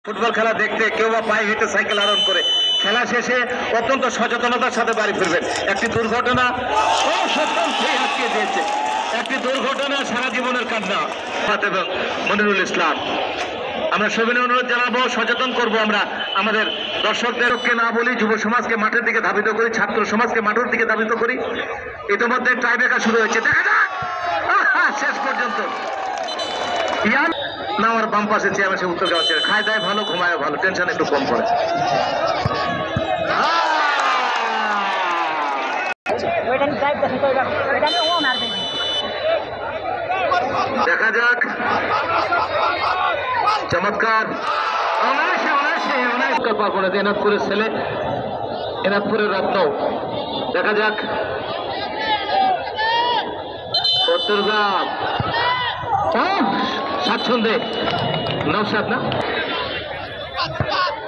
Football খেলা দেখতে কেউ বা পায়ে হেঁটে সাইকেল আরোহণ করে খেলা শেষে অত্যন্ত সচেতনতার সাথে বাড়ি ফিরবেন। একটি দুর্ঘটনা আটকে দিয়েছে, একটি দুর্ঘটনা সারা জীবনের কান্না। মনিরুল ইসলাম, আমরা সবিনয় অনুরোধ জানাবো, সচেতন করব আমরা আমাদের দর্শকদেরকে না বলি, যুব সমাজকে মাঠের দিকে ধাবিত করি, ছাত্র সমাজকে মাঠের দিকে ধাবিত করি। ইতিমধ্যে টাইব্রেকার শুরু হয়েছে, দেখা যাক শেষ পর্যন্ত। ইয়ান না আমার বাম পাশে চেয়ার সে উত্তর দেওয়া চেয়ার খায় দায় ভালো, ঘুমায় ভালো, টেনশন একটু কম পড়ে। দেখা যাক, চমৎকার এনাদপুরের ছেলে, এনাদপুরের রত্ন। দেখা যাক চট্টগ্রাম স্বাচ্ছন্দ্যে নওশাদ না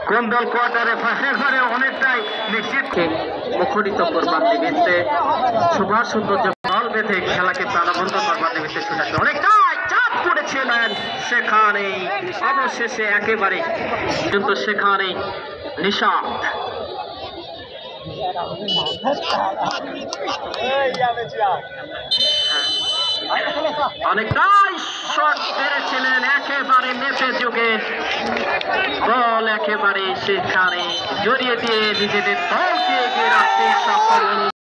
কোন দল কোয়ার্টারে ফাঁসের ঘরে অনেকটাই নিশ্চিত মুখরিত করবার নিমিত্তে সুভাষ সৌন্দর্য বল বেঁধে খেলাকে প্রাণবন্ত করবার নিমিত্তে ছুটাছে, অনেকটাই চাপ করেছিলেন সেখানে, অবশেষে একেবারে কিন্তু সেখানে নিশাদ অনেকটাই শট মেরেছিলেন, একেবারে নেপে যুগে বল একেবারে সেখানে জড়িয়ে দিয়ে নিজেদের দলকে এগিয়ে রাখতে সক্ষম।